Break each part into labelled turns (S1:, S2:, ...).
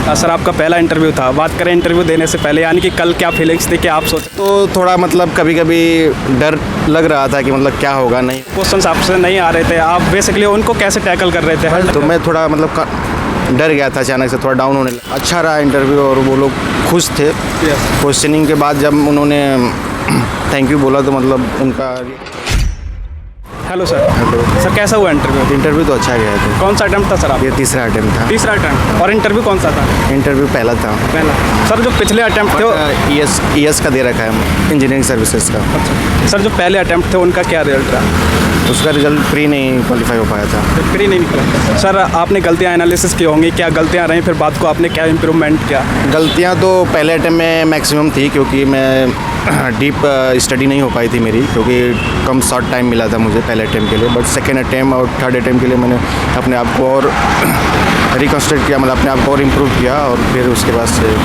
S1: Sir आपका पहला interview था, बात करें इंटरव्यू देने से पहले, यानी कि कल क्या फीलिंग्स थी, क्या आप सोचे?
S2: तो थोड़ा मतलब कभी कभी डर लग रहा था कि मतलब क्या होगा नहीं।
S1: क्वेश्चंस आपसे नहीं आ रहे थे, आप बेसिकली उनको कैसे टैकल कर रहे थे?
S2: तो मैं थोड़ा मतलब डर गया था, अचानक से थोड़ा डाउन होने लगा। अच्छा रहा इंटरव्यू और वो लोग खुश थे। क्वेश्चनिंग के बाद जब उन्होंने थैंक यू बोला तो मतलब उनका।
S1: Hello sir.
S2: हेलो
S1: सर कैसा हुआ इंटरव्यू?
S2: इंटरव्यू तो अच्छा गया था।
S1: कौन सा अटेम्प्ट था सर आप?
S2: ये तीसरा अटेम्प्ट था।
S1: तीसरा अटेम्प्ट। और इंटरव्यू कौन सा था?
S2: इंटरव्यू पहला था।
S1: पहला। सर जो पिछले अटेम्प्ट थे वो
S2: ईएस का दे रखा है, इंजीनियरिंग सर्विसेज का।
S1: अच्छा। सर जो पहले अटेम्प्ट थे उनका क्या रिजल्ट रहा?
S2: उसका रिजल्ट प्री नहीं क्वालिफाई हो पाया था।
S1: प्री नहीं निकला। सर आपने गलतियाँ एनालिसिस की होंगी, क्या गलतियाँ रहीं, फिर बाद को आपने क्या इम्प्रूवमेंट किया?
S2: गलतियाँ तो पहले अटेम्प्ट में मैक्सिमम थी, क्योंकि मैं डीप स्टडी नहीं हो पाई थी मेरी, क्योंकि कम शॉर्ट टाइम मिला था मुझे पहले अटेम्प्ट के लिए। बट सेकेंड अटेम्प्ट और थर्ड अटेम्प्ट के लिए मैंने अपने आप को और रिकन्स्ट्रक्ट किया, मतलब अपने आप को और इम्प्रूव किया। और फिर उसके बाद से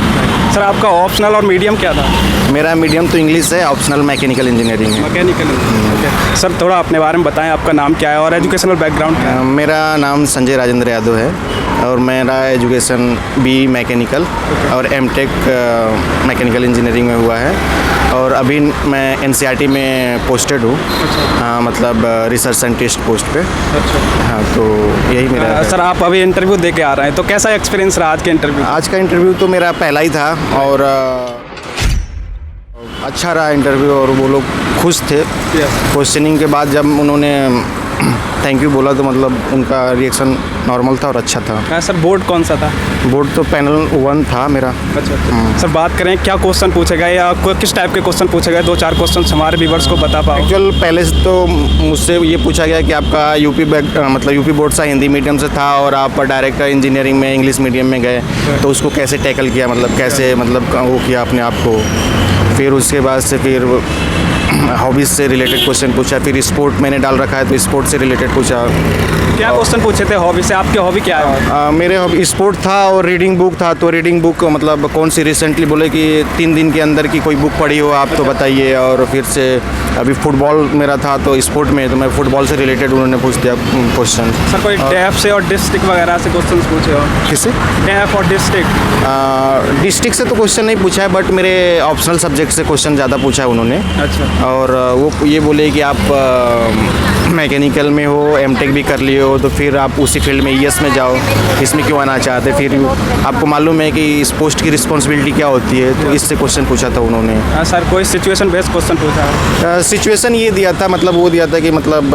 S1: सर आपका ऑप्शनल और मीडियम क्या था?
S2: मेरा मीडियम तो इंग्लिश है, ऑप्शनल मैकेनिकल इंजीनियरिंग है।
S1: मैकेनिकल। ओके सर, थोड़ा अपने बारे में बताएं, आपका नाम क्या है और एजुकेशनल बैकग्राउंड क्या है?
S2: मेरा नाम संजय राजेंद्र यादव है और मेरा एजुकेशन बी मैकेनिकल और एमटेक मैकेनिकल इंजीनियरिंग में हुआ है। और अभी मैं एनसीईआरटी में पोस्टेड हूँ। हाँ, मतलब रिसर्च साइंटिस्ट पोस्ट पे। हाँ, तो यही मेरा
S1: सर आप अभी इंटरव्यू दे के आ रहे हैं, तो कैसा एक्सपीरियंस रहा आज के इंटरव्यू?
S2: आज का इंटरव्यू तो मेरा पहला ही था और अच्छा रहा इंटरव्यू और वो लोग खुश थे। क्वेश्चनिंग के बाद जब उन्होंने थैंक यू बोला तो मतलब उनका रिएक्शन नॉर्मल था और अच्छा था।
S1: सर बोर्ड कौन सा था?
S2: बोर्ड तो पैनल 1 था मेरा।
S1: अच्छा। सर बात करें क्या क्वेश्चन पूछे गए या किस टाइप के क्वेश्चन पूछे गए? 2-4 क्वेश्चन हमारे व्यूअर्स को बता पाओ।
S2: एक्चुअल पहले से तो मुझसे ये पूछा गया कि आपका यूपी बोर्ड सा हिंदी मीडियम से था और आप डायरेक्ट इंजीनियरिंग में इंग्लिश मीडियम में गए, तो उसको कैसे टैकल किया, मतलब कैसे मतलब वो किया अपने आप को। फिर उसके बाद से फिर हॉबीज़ से रिलेटेड क्वेश्चन पूछा, फिर स्पोर्ट मैंने डाल रखा है तो स्पोर्ट से रिलेटेड पूछा।
S1: क्या क्वेश्चन पूछे थे हॉबी से? आपकी हॉबी क्या है?
S2: मेरे हॉबी स्पोर्ट था और रीडिंग बुक था। तो रीडिंग बुक मतलब कौन सी रिसेंटली बोले कि 3 दिन के अंदर की कोई बुक पढ़ी हो आप तो बताइए। और फिर से अभी फुटबॉल मेरा था तो स्पोर्ट में, तो मैं फुटबॉल से रिलेटेड उन्होंने पूछ दिया क्वेश्चन।
S1: सर कोई डैफ से और डिस्ट्रिक्ट वगैरह से क्वेश्चन पूछे हो?
S2: किससे?
S1: डैफ और डिस्ट्रिक्ट।
S2: डिस्ट्रिक्ट से तो क्वेश्चन नहीं पूछा है, बट मेरे ऑप्शनल सब्जेक्ट से क्वेश्चन ज़्यादा पूछा है उन्होंने।
S1: अच्छा।
S2: और वो ये बोले कि आप मैकेनिकल में हो, एमटेक भी कर लिए हो, तो फिर आप उसी फील्ड में ईएस में जाओ, इसमें क्यों आना चाहते? फिर आपको मालूम है कि इस पोस्ट की रिस्पॉन्सिबिलिटी क्या होती है, तो इससे क्वेश्चन पूछा था उन्होंने।
S1: सर कोई सिचुएशन बेस्ड क्वेश्चन पूछा?
S2: सिचुएशन ये दिया था, मतलब वो दिया था कि मतलब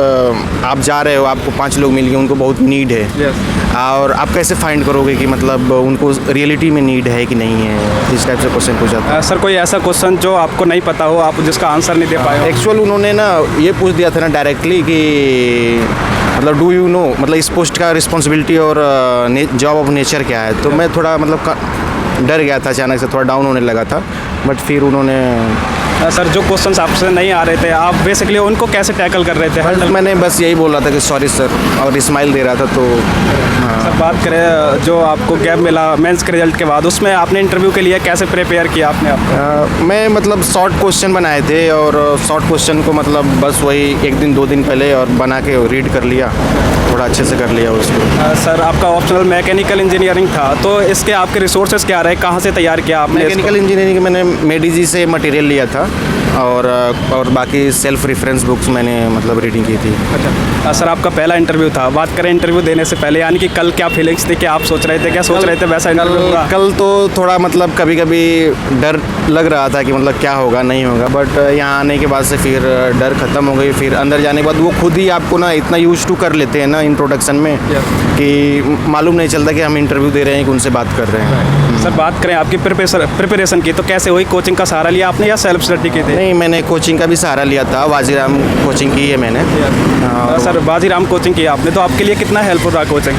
S2: आप जा रहे हो, आपको 5 लोग मिल गए, उनको बहुत नीड है। और आप कैसे फाइंड करोगे कि मतलब उनको रियलिटी में नीड है कि नहीं है, इस टाइप से क्वेश्चन पूछा था।
S1: सर कोई ऐसा क्वेश्चन जो आपको नहीं पता हो, आप जिसका आंसर नहीं दे पाए?
S2: एक्चुअल उन्होंने ना ये पूछ दिया था ना डायरेक्टली कि मतलब डू यू नो, मतलब इस पोस्ट का रिस्पॉन्सिबिलिटी और जॉब ऑफ नेचर क्या है। तो मैं थोड़ा मतलब डर गया था, अचानक से थोड़ा डाउन होने लगा था। बट फिर उन्होंने
S1: सर जो क्वेश्चंस आपसे नहीं आ रहे थे, आप बेसिकली उनको कैसे टैकल कर रहे थे?
S2: मैंने बस यही बोल रहा था कि सॉरी सर, और स्माइल दे रहा था। तो
S1: सर बात करें जो आपको गैप मिला मेंस के रिजल्ट के बाद, उसमें आपने इंटरव्यू के लिए कैसे प्रिपेयर किया आपने आपको?
S2: मैं मतलब शॉर्ट क्वेश्चन बनाए थे और शॉर्ट क्वेश्चन को मतलब बस वही 1 दिन 2 दिन पहले और बना के रीड कर लिया, थोड़ा अच्छे से कर लिया उसको।
S1: सर आपका ऑप्शनल मैकेनिकल इंजीनियरिंग था, तो इसके आपके रिसोर्सेज क्या रहे, कहाँ से तैयार किया आपने?
S2: मैकेनिकल इंजीनियरिंग मैंने मेडीजी से मटेरियल लिया था और बाकी सेल्फ रेफरेंस बुक्स मैंने मतलब रीडिंग की थी।
S1: अच्छा। सर आपका पहला इंटरव्यू था, बात करें इंटरव्यू देने से पहले, यानी कि कल क्या फीलिंग्स थी, क्या आप सोच रहे थे, क्या सोच रहे थे वैसा इंटरव्यू हुआ?
S2: कल तो थोड़ा मतलब कभी कभी डर लग रहा था कि मतलब क्या होगा नहीं होगा, बट यहाँ आने के बाद से फिर डर ख़त्म हो गई। फिर अंदर जाने के बाद वो खुद ही आपको ना इतना यूज टू कर लेते हैं ना इंट्रोडक्शन में कि मालूम नहीं चलता कि हम इंटरव्यू दे रहे हैं कि उनसे बात कर रहे हैं।
S1: सर बात करें आपकी प्रिपरेशन की, तो कैसे हुई? कोचिंग का सहारा लिया आपने या सेल्फ स्टडी की थी?
S2: नहीं, मैंने कोचिंग का भी सहारा लिया था, वाजीराम कोचिंग की है मैंने।
S1: सर वाजीराम कोचिंग की आपने, तो आपके लिए कितना हेल्पफुल रहा कोचिंग?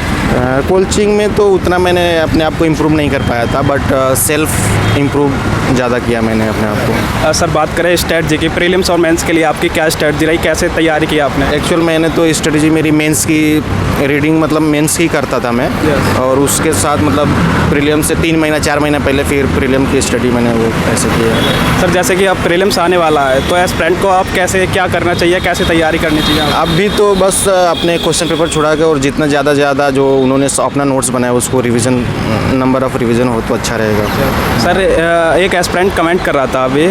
S2: कोचिंग में तो उतना मैंने अपने आप को इम्प्रूव नहीं कर पाया था, बट सेल्फ इम्प्रूव ज़्यादा किया मैंने अपने आप को।
S1: सर बात करें स्ट्रेटजी की, प्रीलिम्स और मेंस के लिए आपकी क्या स्ट्रेटजी रही, कैसे तैयारी की आपने?
S2: एक्चुअल मैंने तो स्ट्रेटजी मेरी मेंस की रीडिंग मतलब मेंस की करता था मैं। और उसके साथ मतलब प्रीलिम्स से 3 महीना 4 महीना पहले फिर प्रीलिम की स्टडी मैंने वो ऐसे किया।
S1: सर जैसे कि अब प्रीलिम्स आने वाला है, तो एस्पिरेंट को आप कैसे क्या करना चाहिए, कैसे तैयारी करनी चाहिए?
S2: अभी तो बस अपने क्वेश्चन पेपर छुड़ा के और जितना ज़्यादा जो उन्होंने अपना नोट्स बनाया उसको रिवीजन, नंबर ऑफ़ रिवीजन हो तो अच्छा रहेगा।
S1: सर एक एस्पिरेंट कमेंट कर रहा था अभी,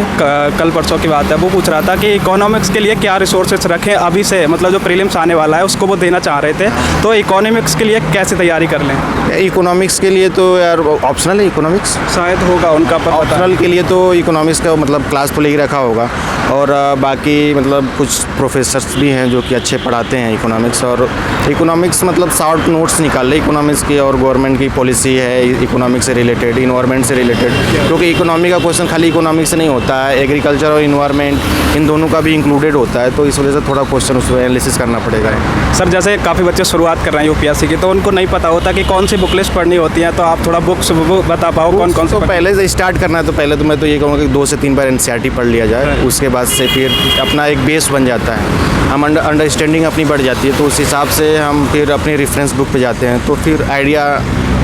S1: कल परसों की बात है, वो पूछ रहा था कि इकोनॉमिक्स के लिए क्या रिसोर्सेज रखें अभी से, मतलब जो प्रीलिम्स आने वाला है उसको वो देना चाह रहे थे, तो इकोनॉमिक्स के लिए कैसे तैयारी कर लें?
S2: इकोनॉमिक्स के लिए तो यार ऑप्शनल है इकोनॉमिक्स,
S1: शायद होगा उनका, पर
S2: ऑप्शनल के लिए तो इकोनॉमिक्स का मतलब क्लास तो ले ही रखा होगा। और बाकी मतलब कुछ प्रोफेसर्स भी हैं जो कि अच्छे पढ़ाते हैं इकोनॉमिक्स, और इकोनॉमिक्स मतलब शॉर्ट नोट्स निकाल ले इकोनॉमिक्स की, और गवर्नमेंट की पॉलिसी है इकोनॉमिक्स से रिलेटेड, इन्वायरमेंट से रिलेटेड, क्योंकि इकोनॉमी का क्वेश्चन खाली इकोनॉमिक्स से नहीं होता है, एग्रीकल्चर और इन्वायरमेंट इन दोनों का भी इंक्लूडेड होता है, तो इस वजह से थोड़ा क्वेश्चन उसमें एनालिसिस करना पड़ेगा।
S1: सर जैसे काफ़ी बच्चे शुरुआत कर रहे हैं यूपीएससी की, तो उनको नहीं पता होता कि कौन सी बुक लिस्ट पढ़नी होती है, तो आप थोड़ा बुक्स बता पाओ कौन कौन
S2: तो पहले से स्टार्ट करना है, तो पहले तो मैं तो ये कहूँगा कि 2 से 3 बार एनसीईआरटी पढ़ लिया जाए, उसके बाद से फिर अपना एक बेस बन जाता है, हम अंडरस्टैंडिंग अपनी बढ़ जाती है, तो उस हिसाब से हम फिर अपनी रेफरेंस बुक पे जाते हैं, तो फिर आइडिया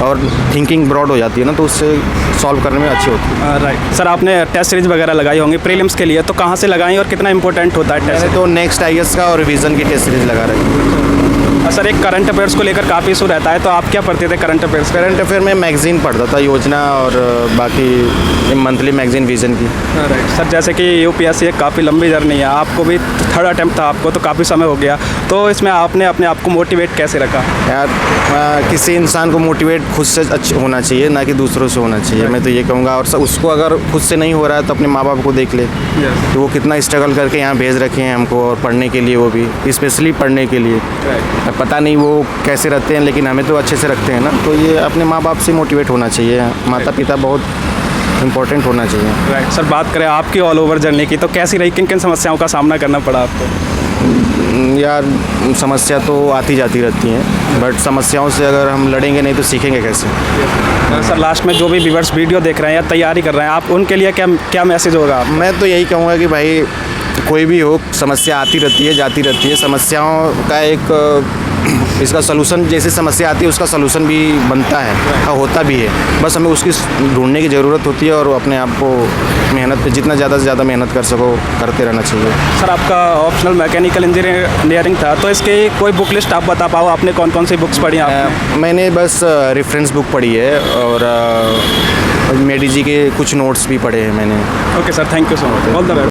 S2: और थिंकिंग ब्रॉड हो जाती है ना, तो उससे सॉल्व करने में अच्छी होती है।
S1: राइट सर, आपने टेस्ट सीरीज वगैरह लगाई होंगी प्रीलिम्स के लिए, तो कहाँ से लगाई और कितना इंपॉर्टेंट होता है टेस्ट?
S2: तो नेक्स्ट आईएएस का और रिवीजन की टेस्ट सीरीज लगा रहे हैं।
S1: सर एक करंट अफेयर्स को लेकर काफ़ी इशू रहता है, तो आप क्या पढ़ते थे करंट अफेयर्स?
S2: करंट अफेयर में मैगजीन पढ़ता था, योजना और बाकी मंथली मैगजीन विजन की।
S1: राइट सर, जैसे कि यूपीएससी एक काफ़ी लंबी जर्नी है, आपको भी 3rd अटेम्प्ट था आपको, तो काफ़ी समय हो गया, तो इसमें आपने अपने आप को मोटिवेट कैसे रखा?
S2: यार किसी इंसान को मोटिवेट खुद से होना चाहिए, ना कि दूसरों से होना चाहिए, मैं तो ये कहूँगा। और उसको अगर खुद से नहीं हो रहा है तो अपने माँ बाप को देख ले, तो वो कितना स्ट्रगल करके यहाँ भेज रखे हैं हमको, और पढ़ने के लिए, वो भी स्पेशली पढ़ने के लिए। पता नहीं वो कैसे रहते हैं, लेकिन हमें तो अच्छे से रखते हैं ना, तो ये अपने माँ बाप से मोटिवेट होना चाहिए, माता पिता बहुत इम्पोर्टेंट होना चाहिए।
S1: राइट सर, बात करें आपकी ऑल ओवर जर्नी की, तो कैसी रही, किन किन समस्याओं का सामना करना पड़ा आपको?
S2: यार समस्या तो आती जाती रहती हैं, बट समस्याओं से अगर हम लड़ेंगे नहीं तो सीखेंगे कैसे?
S1: सर लास्ट में जो भी व्यूअर्स वीडियो देख रहे हैं या तैयारी कर रहे हैं, आप उनके लिए क्या क्या मैसेज होगा?
S2: मैं तो यही कहूँगा कि भाई कोई भी हो, समस्या आती रहती है, जाती रहती है, समस्याओं का एक इसका सलूशन, जैसे समस्या आती है उसका सलूशन भी बनता है और होता भी है, बस हमें उसकी ढूंढने की ज़रूरत होती है, और अपने आप को मेहनत पे जितना ज़्यादा से ज़्यादा मेहनत कर सको करते रहना चाहिए।
S1: सर आपका ऑप्शनल मैकेनिकल इंजीनियरिंग था, तो इसके कोई बुक लिस्ट आप बता पाओ, आपने कौन कौन सी बुक्स पढ़ी आपने?
S2: मैंने बस रेफरेंस बुक पढ़ी है, और मेडी जी के कुछ नोट्स भी पढ़े हैं मैंने।
S1: Okay sir, thank you so much, all the best.